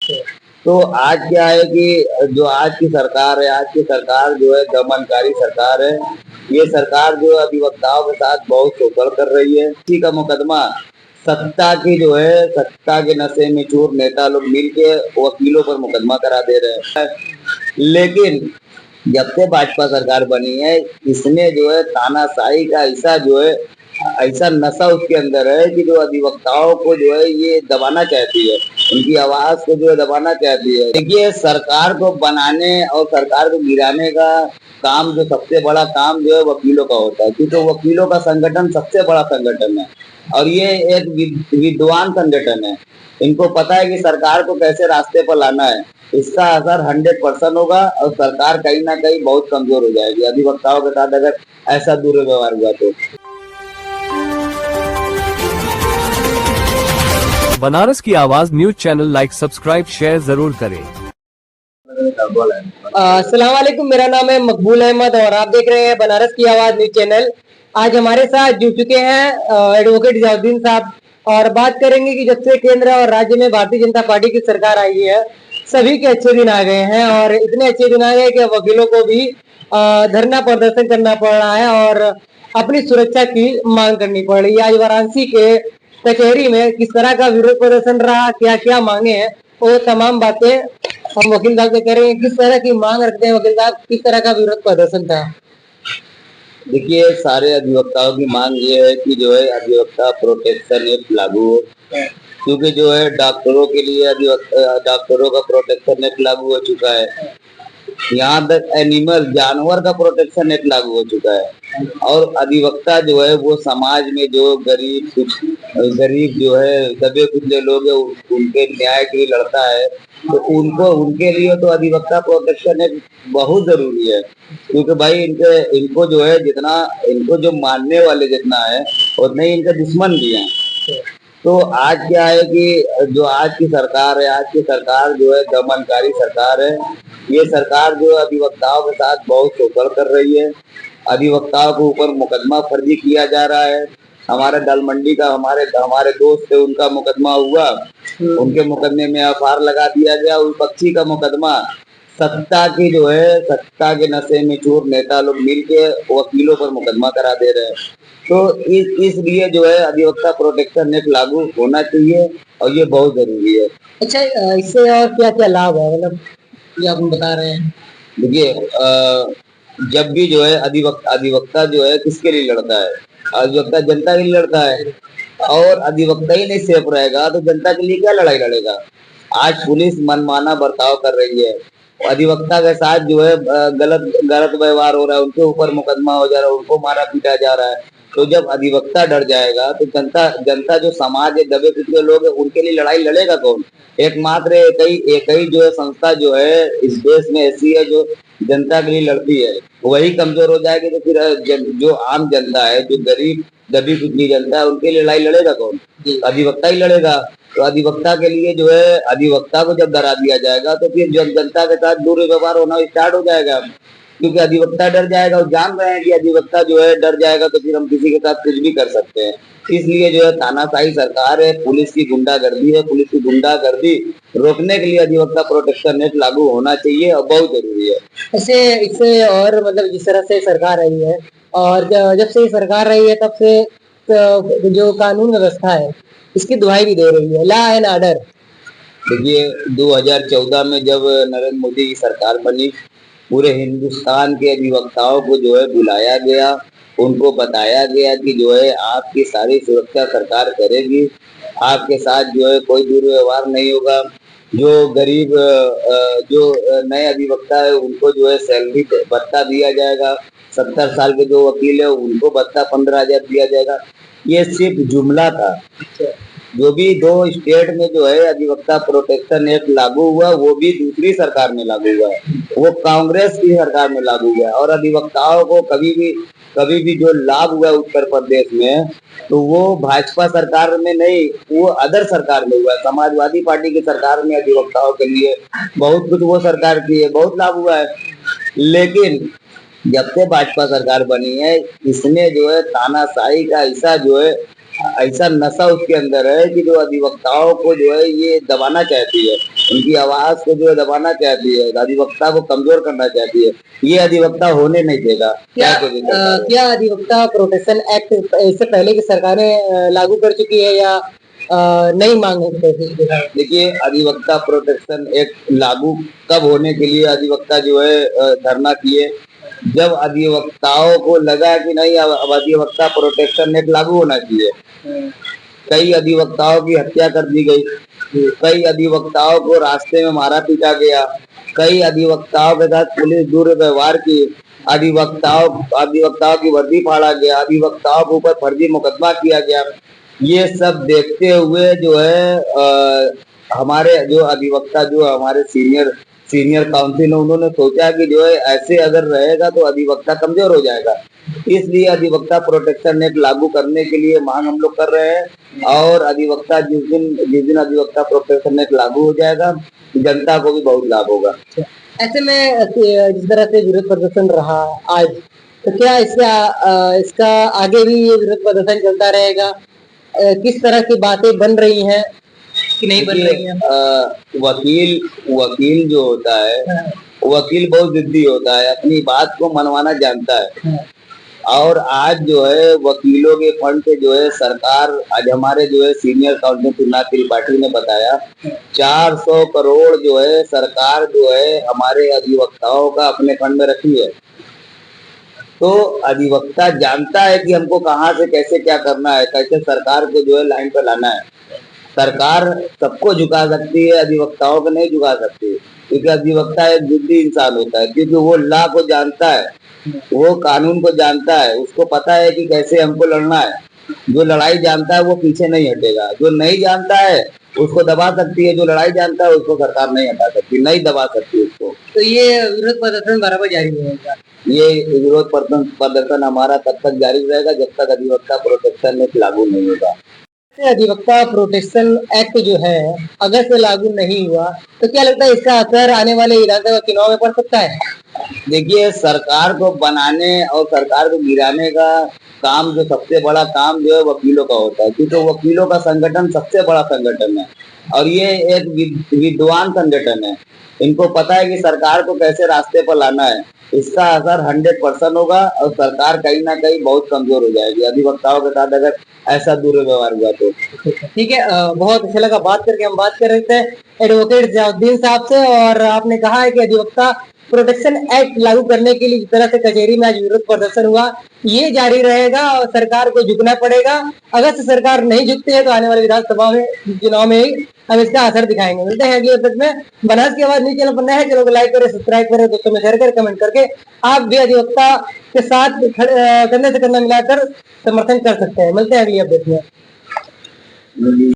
तो आज क्या है कि जो आज की सरकार है, आज की सरकार जो है दमनकारी सरकार है। ये सरकार जो है अधिवक्ताओं के साथ बहुत शोषण कर रही है। इसी का मुकदमा सत्ता की जो है, सत्ता के नशे में चूर नेता लोग मिलके वकीलों पर मुकदमा करा दे रहे हैं। लेकिन जब से भाजपा सरकार बनी है, इसने जो है तानाशाही का ऐसा जो है, ऐसा नशा उसके अंदर है कि जो अधिवक्ताओं को जो है ये दबाना चाहती है, उनकी आवाज को जो है दबाना चाहती है। देखिए, सरकार को बनाने और सरकार को गिराने का काम, जो सबसे बड़ा काम जो है वकीलों का होता है, क्योंकि वकीलों का संगठन सबसे बड़ा संगठन है और ये एक विद्वान संगठन है। इनको पता है कि सरकार को कैसे रास्ते पर लाना है। इसका असर 100% होगा और सरकार कहीं ना कहीं बहुत कमजोर हो जाएगी अधिवक्ताओं के साथ अगर ऐसा दुर्व्यवहार हुआ तो। बनारस की आवाज news channel like, subscribe, share जरूर करें। अस्सलाम वालेकुम, मेरा नाम है मकबूल अहमद और आप देख रहे हैं बनारस की आवाज न्यूज चैनल। आज हमारे साथ जुड़ चुके हैं एडवोकेट जियाउद्दीन साहब और बात करेंगे कि जब से केंद्र और राज्य में भारतीय जनता पार्टी की सरकार आई है, सभी के अच्छे दिन आ गए हैं और इतने अच्छे दिन आ गए कि वकीलों को भी धरना प्रदर्शन करना पड़ रहा है और अपनी सुरक्षा की मांग करनी पड़ रही है। आज वाराणसी के कचहरी में किस तरह का विरोध प्रदर्शन रहा, क्या क्या मांगे हैं, वो तमाम बातें हम वकील साहब से करेंगे। किस तरह की मांग रखते हैं वकील साहब, किस तरह का विरोध प्रदर्शन था? देखिए, सारे अधिवक्ताओं की मांग ये है कि जो है अधिवक्ता प्रोटेक्शन एक्ट लागू हो, क्योंकि जो है डॉक्टरों के लिए डॉक्टरों का प्रोटेक्शन एक्ट लागू हो चुका है। यहाँ तक एनिमल जानवर का प्रोटेक्शन एक्ट लागू हो चुका है और अधिवक्ता जो है वो समाज में जो गरीब जो है दबे कुचले लोग हैं उनके न्याय के लिए लड़ता है, तो उनको उनके लिए तो अधिवक्ता प्रोटेक्शन एक्ट बहुत जरूरी है। क्योंकि भाई इनको जो है जितना इनको जो मानने वाले जितना है उतने ही इनके दुश्मन भी हैं। तो आज क्या है कि जो आज की सरकार है, आज की सरकार जो है दमनकारी सरकार है। ये सरकार जो है अधिवक्ताओं के साथ बहुत शोषण कर रही है। अधिवक्ताओं के ऊपर मुकदमा फर्जी किया जा रहा है। हमारे दल मंडी का हमारे दोस्त थे, उनका मुकदमा हुआ, उनके मुकदमे में एफआईआर लगा दिया गया। उस पक्षी का मुकदमा सत्ता की जो है, सत्ता के नशे में चूर नेता लोग मिलके वकीलों पर मुकदमा करा दे रहे हैं। तो इसलिए जो है अधिवक्ता प्रोटेक्शन एक्ट लागू होना चाहिए और ये बहुत जरूरी है। अच्छा, इससे और क्या क्या लाभ है, मतलब ये आप बता रहे हैं? देखिए, जब भी जो है अधिवक्ता जो है किसके लिए लड़ता है? अधिवक्ता जनता के लिए लड़ता है और अधिवक्ता ही नहीं सेफ रहेगा तो जनता के लिए क्या लड़ाई लड़ेगा? आज पुलिस मनमाना बर्ताव कर रही है, अधिवक्ता के साथ जो है गलत गलत व्यवहार हो रहा है, उनके ऊपर मुकदमा हो जा रहा है, उनको मारा पीटा जा रहा है। तो जब अधिवक्ता डर जाएगा तो जनता जो समाज है, दबे कुचले लोग हैं, उनके लिए लड़ाई लड़ेगा कौन? एकमात्र एक ही जो है संस्था जो है इस देश में ऐसी है जो जनता के लिए लड़ती है। वही कमजोर हो जाएगी तो फिर जो आम जनता है, जो गरीब दबी कुचली जनता है, उनके लिए लड़ाई लड़ेगा कौन? अधिवक्ता ही लड़ेगा। तो अधिवक्ता के लिए जो है, अधिवक्ता को जब डरा दिया जाएगा तो फिर जनता के साथ दुर्व्यवहार होना स्टार्ट हो जाएगा, क्योंकि अधिवक्ता डर जाएगा और जान रहे हैं कि अधिवक्ता जो है डर जाएगा तो फिर हम किसी के साथ कुछ भी कर सकते हैं। इसलिए जो है तानाशाही सरकार है, पुलिस की गुंडागर्दी है। पुलिस की गुंडागर्दी रोकने के लिए अधिवक्ता प्रोटेक्शन एक्ट लागू होना चाहिए और बहुत जरूरी है। ऐसे इससे और मतलब जिस तरह से सरकार रही है और जब से सरकार रही है तब से जो कानून व्यवस्था है इसकी दुहाई भी दे रही है, लॉ एंड ऑर्डर। देखिए, 2014 में जब नरेंद्र मोदी की सरकार बनी, पूरे हिंदुस्तान के अधिवक्ताओं को जो है बुलाया गया, उनको बताया गया कि जो है आपकी सारी सुरक्षा सरकार करेगी, आपके साथ जो है कोई दुर्व्यवहार नहीं होगा। जो गरीब जो नए अधिवक्ता है उनको जो है सैलरी भत्ता दिया जाएगा। 70 साल के जो वकील है उनको भत्ता 15,000 दिया जाएगा। ये सिर्फ जुमला था। जो भी 2 स्टेट में जो है अधिवक्ता प्रोटेक्शन एक्ट लागू हुआ, वो भी दूसरी सरकार में लागू हुआ है, वो कांग्रेस की सरकार में लागू हुआ है। और अधिवक्ताओं को कभी भी जो लाभ हुआ उत्तर प्रदेश में, तो वो भाजपा सरकार में नहीं, वो अदर सरकार में हुआ है। समाजवादी पार्टी की सरकार में अधिवक्ताओं के लिए बहुत कुछ वो सरकार की है, बहुत लाभ हुआ है। लेकिन जब से भाजपा सरकार बनी है, इसने जो है तानाशाही का ऐसा नशा उसके अंदर है कि जो अधिवक्ताओं को जो है ये दबाना चाहती है। उनकी आवाज को जो है दबाना चाहती है, अधिवक्ता को कमजोर करना चाहती है। ये अधिवक्ता होने नहीं देगा। क्या चाहे कोई भी सरकार हो। क्या अधिवक्ता प्रोटेक्शन एक्ट इससे पहले की सरकारें लागू कर चुकी है या नई मांग है? देखिए, अधिवक्ता प्रोटेक्शन एक्ट लागू कब होने के लिए अधिवक्ता जो है धरना किए, जब अधिवक्ताओं को लगा कि नहीं अब अधिवक्ता प्रोटेक्शन एक्ट लागू होना चाहिए। कई अधिवक्ताओं की हत्या कर दी गई, कई अधिवक्ताओं को रास्ते में मारा पीटा गया, कई अधिवक्ताओं के साथ पुलिस दुर्व्यवहार की, अधिवक्ताओं की वर्दी फाड़ा गया, अधिवक्ताओं के ऊपर फर्जी मुकदमा किया गया। ये सब देखते हुए जो है हमारे जो अधिवक्ता जो हमारे सीनियर काउंसिल है, उन्होंने सोचा कि जो है ऐसे अगर रहेगा तो अधिवक्ता कमजोर हो जाएगा। इसलिए अधिवक्ता प्रोटेक्शन एक्ट लागू करने के लिए मांग हम लोग कर रहे हैं। और अधिवक्ता जिस दिन अधिवक्ता प्रोटेक्शन एक्ट लागू हो जाएगा, जनता को भी बहुत लाभ होगा। ऐसे में जिस तरह से विरोध प्रदर्शन रहा आज, तो क्या इसका आगे भी ये विरोध प्रदर्शन चलता रहेगा? किस तरह की बातें बन रही हैं कि नहीं बन रही हैं? वकील जो होता है, वकील बहुत जिद्दी होता है, अपनी बात को मनवाना जानता है। और आज जो है वकीलों के फंड से जो है सरकार, आज हमारे जो है सीनियर काउंसिल शिवनाथ त्रिपाठी ने बताया 400 करोड़ जो है सरकार जो है हमारे अधिवक्ताओं का अपने फंड में रखी है। तो अधिवक्ता जानता है कि हमको कहाँ से कैसे क्या करना है, कैसे सरकार को जो है लाइन पर लाना है। सरकार सबको झुका सकती है, अधिवक्ताओं को नहीं झुका सकती, क्योंकि अधिवक्ता एक जिद्दी इंसान होता है, क्योंकि वो लॉ को जानता है, वो कानून को जानता है, उसको पता है कि कैसे हमको लड़ना है। जो लड़ाई जानता है वो पीछे नहीं हटेगा, जो नहीं जानता है उसको दबा सकती है, जो लड़ाई जानता है उसको सरकार नहीं हटा सकती, नहीं दबा सकती उसको। तो ये विरोध प्रदर्शन बराबर जारी रहेगा? ये विरोध प्रदर्शन हमारा तब तक जारी रहेगा जब तक अधिवक्ता प्रोटेक्शन एक्ट लागू नहीं होगा। अधिवक्ता प्रोटेक्शन एक्ट जो है अगर से लागू नहीं हुआ तो क्या लगता है इसका असर आने वाले विधानसभा चुनाव में पड़ सकता है? देखिए, सरकार को बनाने और सरकार को गिराने का काम, जो सबसे बड़ा काम जो है वकीलों का होता है, क्योंकि वकीलों का संगठन सबसे बड़ा संगठन है और ये एक विद्वान संगठन है। इनको पता है कि सरकार को कैसे रास्ते पर लाना है। इसका असर 100% होगा और सरकार कहीं ना कहीं बहुत कमजोर हो जाएगी अधिवक्ताओं के साथ अगर ऐसा दुर्व्यवहार हुआ तो। ठीक है, बहुत अच्छा लगा बात करके। हम बात कर रहे थे एडवोकेट जियाउद्दीन साहब से और आपने कहा है कि अधिवक्ता प्रोटेक्शन एक्ट लागू करने के लिए जिस तरह से कचहरी में आज विरोध प्रदर्शन हुआ ये जारी रहेगा और सरकार को झुकना पड़ेगा। अगर से सरकार नहीं झुकती है तो आने वाले विधानसभा में चुनाव में ही हम इसका असर दिखाएंगे। मिलते हैं अगले एपिसोड में। बनारस की आवाज न्यूज़ चैनल पर नए हैं, चैनल को लाइक करें, सब्सक्राइब करें, दोस्तों में शेयर करें, कमेंट करके आप भी अधिवक्ता के साथ कंधे से कंधा मिलाकर समर्थन कर सकते हैं। मिलते हैं अगली अपडेट में।